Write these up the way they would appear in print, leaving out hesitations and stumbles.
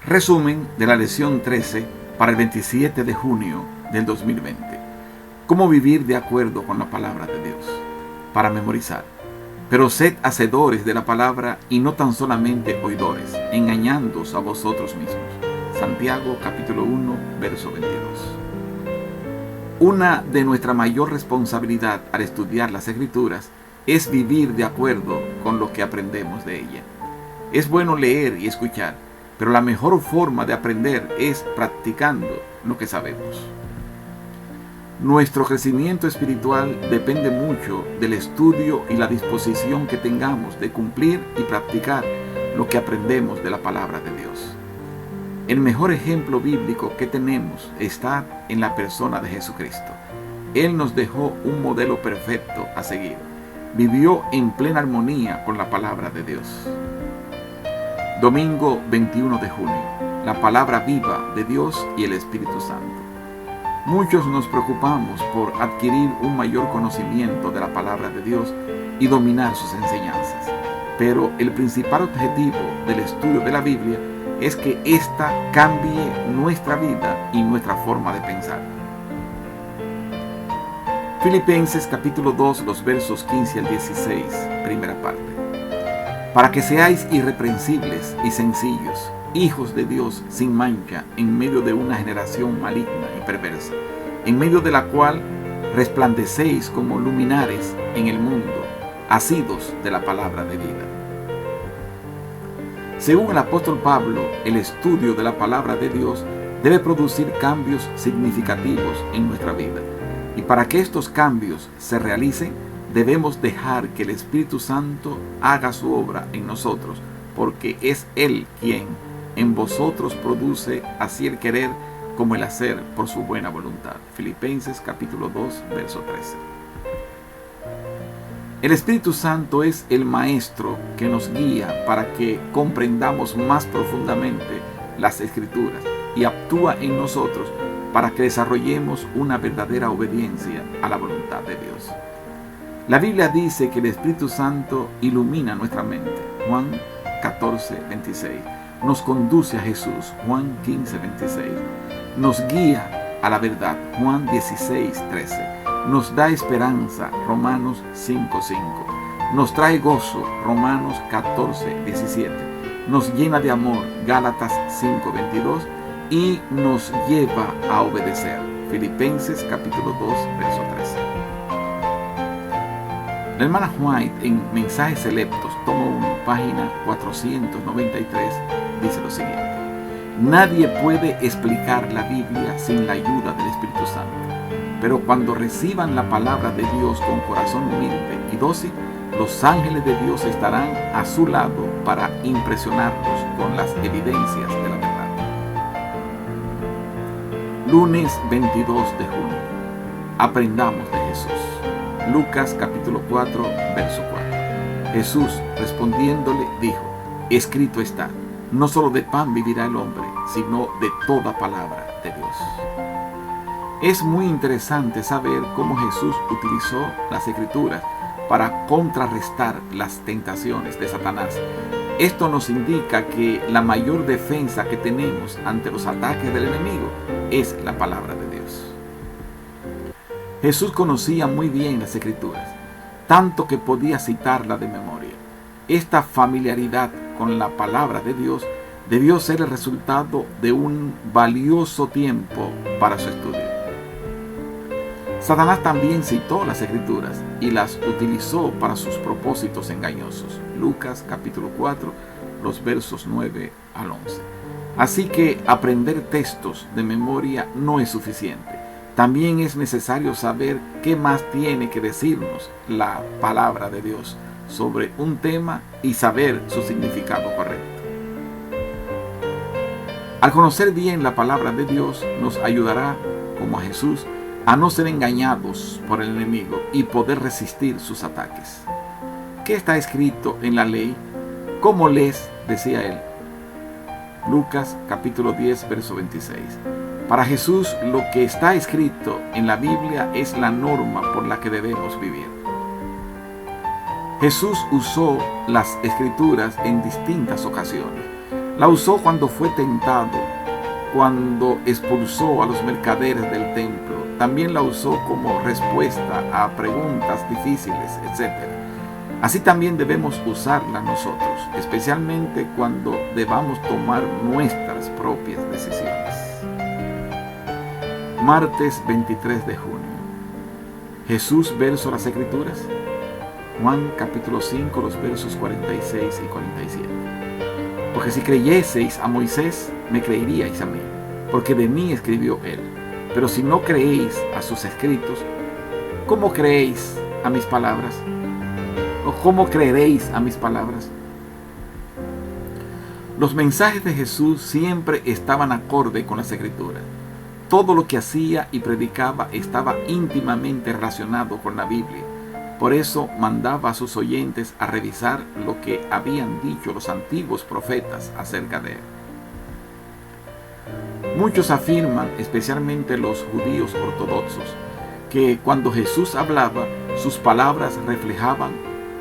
Resumen de la lección 13 para el 27 de junio del 2020. ¿Cómo vivir de acuerdo con la palabra de Dios? Para memorizar. Pero sed hacedores de la palabra y no tan solamente oidores, engañándoos a vosotros mismos. Santiago capítulo 1, verso 22. Una de nuestra mayor responsabilidad al estudiar las Escrituras es vivir de acuerdo con lo que aprendemos de ella. Es bueno leer y escuchar, pero la mejor forma de aprender es practicando lo que sabemos. Nuestro crecimiento espiritual depende mucho del estudio y la disposición que tengamos de cumplir y practicar lo que aprendemos de la palabra de Dios. El mejor ejemplo bíblico que tenemos está en la persona de Jesucristo. Él nos dejó un modelo perfecto a seguir. Vivió en plena armonía con la palabra de Dios. Domingo 21 de junio. La palabra viva de Dios y el Espíritu Santo. Muchos nos preocupamos por adquirir un mayor conocimiento de la palabra de Dios y dominar sus enseñanzas. Pero el principal objetivo del estudio de la Biblia es que ésta cambie nuestra vida y nuestra forma de pensar. Filipenses capítulo 2, los versos 15 al 16, primera parte. Para que seáis irreprensibles y sencillos, hijos de Dios sin mancha, en medio de una generación maligna y perversa, en medio de la cual resplandecéis como luminares en el mundo, asidos de la palabra de vida. Según el apóstol Pablo, el estudio de la palabra de Dios debe producir cambios significativos en nuestra vida. Y para que estos cambios se realicen, debemos dejar que el Espíritu Santo haga su obra en nosotros, porque es Él quien en vosotros produce así el querer como el hacer por su buena voluntad. Filipenses capítulo 2, verso 13. El Espíritu Santo es el Maestro que nos guía para que comprendamos más profundamente las Escrituras y actúa en nosotros para que desarrollemos una verdadera obediencia a la voluntad de Dios. La Biblia dice que el Espíritu Santo ilumina nuestra mente. Juan 14, 26. Nos conduce a Jesús. Juan 15, 26. Nos guía a la verdad. Juan 16, 13. Nos da esperanza. Romanos 5, 5. Nos trae gozo. Romanos 14, 17. Nos llena de amor. Gálatas 5, 22. Y nos lleva a obedecer. Filipenses capítulo 2, verso 13. La hermana White en Mensajes Selectos, tomo 1, página 493, dice lo siguiente: nadie puede explicar la Biblia sin la ayuda del Espíritu Santo, pero cuando reciban la palabra de Dios con corazón humilde y dócil, los ángeles de Dios estarán a su lado para impresionarlos con las evidencias de la verdad. Lunes 22 de junio. Aprendamos de Jesús. Lucas capítulo 4, verso 4. Jesús respondiéndole dijo: escrito está, no solo de pan vivirá el hombre, sino de toda palabra de Dios. Es muy interesante saber cómo Jesús utilizó las Escrituras para contrarrestar las tentaciones de Satanás. Esto nos indica que la mayor defensa que tenemos ante los ataques del enemigo es la palabra de Dios. Jesús conocía muy bien las Escrituras, tanto que podía citarla de memoria. Esta familiaridad con la palabra de Dios debió ser el resultado de un valioso tiempo para su estudio. Satanás también citó las Escrituras y las utilizó para sus propósitos engañosos. Lucas capítulo 4, los versos 9 al 11. Así que aprender textos de memoria no es suficiente. También es necesario saber qué más tiene que decirnos la palabra de Dios sobre un tema y saber su significado correcto. Al conocer bien la palabra de Dios, nos ayudará, como a Jesús, a no ser engañados por el enemigo y poder resistir sus ataques. ¿Qué está escrito en la ley? ¿Cómo lees?, decía él. Lucas capítulo 10, verso 26. Para Jesús, lo que está escrito en la Biblia es la norma por la que debemos vivir. Jesús usó las Escrituras en distintas ocasiones. La usó cuando fue tentado, cuando expulsó a los mercaderes del templo. También la usó como respuesta a preguntas difíciles, etc. Así también debemos usarla nosotros, especialmente cuando debamos tomar nuestras propias decisiones. Martes 23 de junio. Jesús verso las Escrituras. Juan capítulo 5, los versos 46 y 47. Porque si creyeseis a Moisés, me creeríais a mí, porque de mí escribió él. Pero si no creéis a sus escritos, ¿cómo creéis a mis palabras? ¿O cómo creeréis a mis palabras? Los mensajes de Jesús siempre estaban acorde con las Escrituras. Todo lo que hacía y predicaba estaba íntimamente relacionado con la Biblia. Por eso mandaba a sus oyentes a revisar lo que habían dicho los antiguos profetas acerca de él. Muchos afirman, especialmente los judíos ortodoxos, que cuando Jesús hablaba, sus palabras reflejaban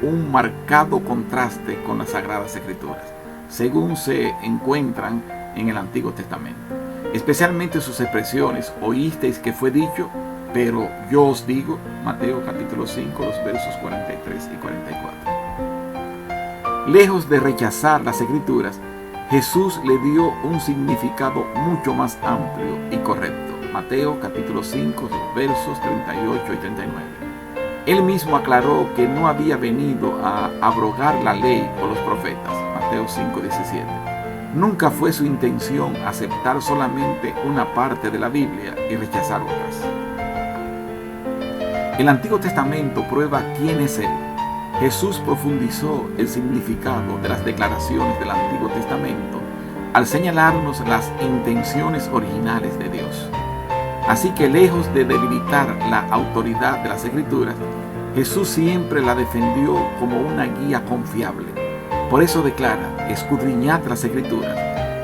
un marcado contraste con las Sagradas Escrituras, según se encuentran en el Antiguo Testamento. Especialmente sus expresiones: oísteis que fue dicho, pero yo os digo, Mateo capítulo 5, los versos 43 y 44. Lejos de rechazar las Escrituras, Jesús le dio un significado mucho más amplio y correcto. Mateo capítulo 5, los versos 38 y 39. Él mismo aclaró que no había venido a abrogar la ley o los profetas. Mateo 5, 17. Nunca fue su intención aceptar solamente una parte de la Biblia y rechazar otras. El Antiguo Testamento prueba quién es Él. Jesús profundizó el significado de las declaraciones del Antiguo Testamento al señalarnos las intenciones originales de Dios. Así que lejos de debilitar la autoridad de las Escrituras, Jesús siempre la defendió como una guía confiable. Por eso declara: escudriñad las Escrituras,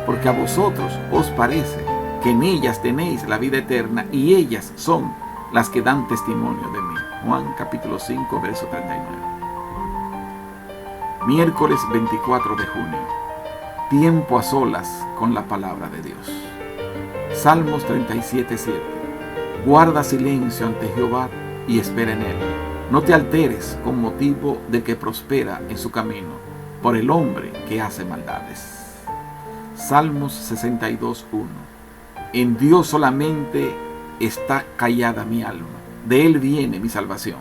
porque a vosotros os parece que en ellas tenéis la vida eterna y ellas son las que dan testimonio de mí. Juan capítulo 5, verso 39. Miércoles 24 de junio. Tiempo a solas con la palabra de Dios. Salmos 37, 7. Guarda silencio ante Jehová y espera en él. No te alteres con motivo de que prospera en su camino, por el hombre que hace maldades. Salmos 62, 1. En Dios solamente está callada mi alma, de él viene mi salvación.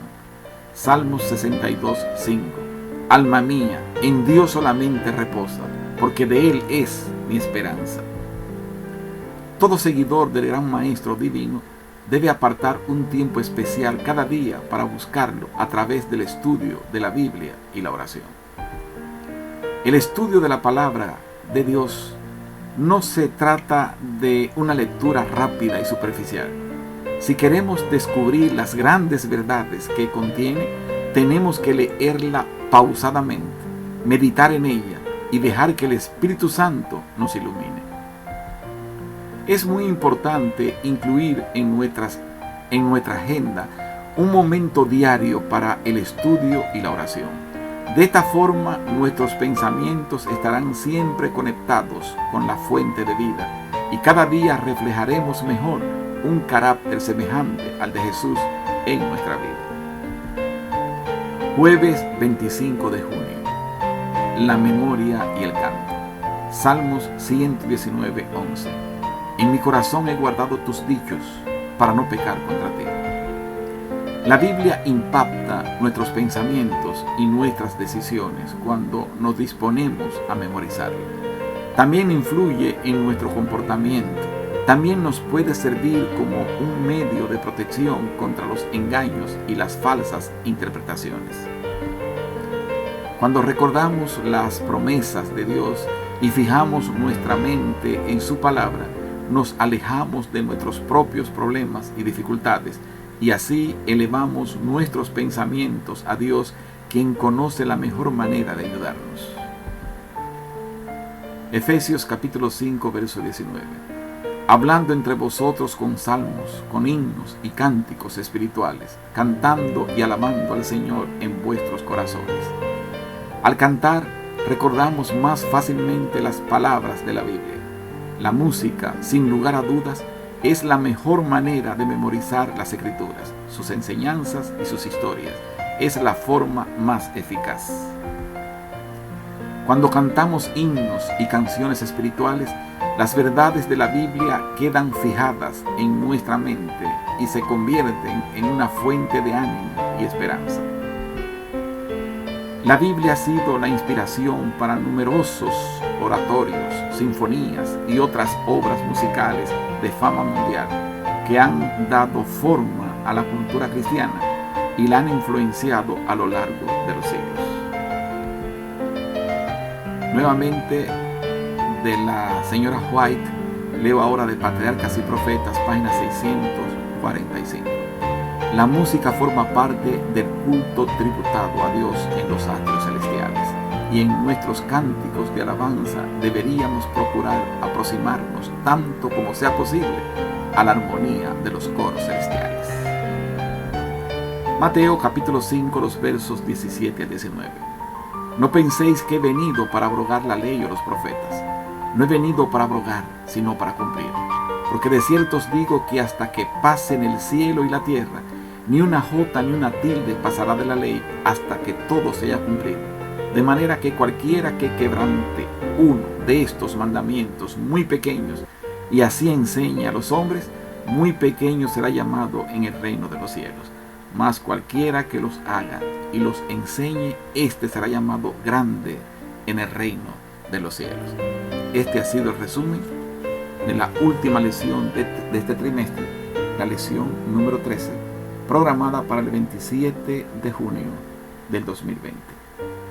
Salmos 62, 5. Alma mía, en Dios solamente reposa, porque de él es mi esperanza. Todo seguidor del gran Maestro divino debe apartar un tiempo especial cada día para buscarlo a través del estudio de la Biblia y la oración. El estudio de la palabra de Dios no se trata de una lectura rápida y superficial. Si queremos descubrir las grandes verdades que contiene, tenemos que leerla pausadamente, meditar en ella y dejar que el Espíritu Santo nos ilumine. Es muy importante incluir en nuestra agenda un momento diario para el estudio y la oración. De esta forma, nuestros pensamientos estarán siempre conectados con la fuente de vida y cada día reflejaremos mejor un carácter semejante al de Jesús en nuestra vida. Jueves 25 de junio. La memoria y el canto. Salmos 119, 11. En mi corazón he guardado tus dichos para no pecar contra ti. La Biblia impacta nuestros pensamientos y nuestras decisiones cuando nos disponemos a memorizarla. También influye en nuestro comportamiento. También nos puede servir como un medio de protección contra los engaños y las falsas interpretaciones. Cuando recordamos las promesas de Dios y fijamos nuestra mente en su palabra, nos alejamos de nuestros propios problemas y dificultades y así elevamos nuestros pensamientos a Dios, quien conoce la mejor manera de ayudarnos. Efesios capítulo 5, verso 19. Hablando entre vosotros con salmos, con himnos y cánticos espirituales, cantando y alabando al Señor en vuestros corazones. Al cantar, recordamos más fácilmente las palabras de la Biblia. La música, sin lugar a dudas, es la mejor manera de memorizar las Escrituras, sus enseñanzas y sus historias. Es la forma más eficaz. Cuando cantamos himnos y canciones espirituales, las verdades de la Biblia quedan fijadas en nuestra mente y se convierten en una fuente de ánimo y esperanza. La Biblia ha sido la inspiración para numerosos oratorios, sinfonías y otras obras musicales de fama mundial que han dado forma a la cultura cristiana y la han influenciado a lo largo de los siglos. Nuevamente, de la señora White, leo ahora de Patriarcas y Profetas, página 645. La música forma parte del culto tributado a Dios en los atrios celestiales, y en nuestros cánticos de alabanza deberíamos procurar aproximarnos tanto como sea posible a la armonía de los coros celestiales. Mateo capítulo 5, los versos 17 a 19. No penséis que he venido para abrogar la ley o los profetas. No he venido para abrogar, sino para cumplir. Porque de cierto os digo que hasta que pasen el cielo y la tierra, ni una jota ni una tilde pasará de la ley hasta que todo se haya cumplido. De manera que cualquiera que quebrante uno de estos mandamientos muy pequeños y así enseñe a los hombres, muy pequeño será llamado en el reino de los cielos. Mas cualquiera que los haga y los enseñe, éste será llamado grande en el reino de los cielos. Este ha sido el resumen de la última lección de este trimestre, la lección número 13, programada para el 27 de junio del 2020.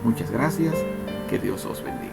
Muchas gracias, que Dios os bendiga.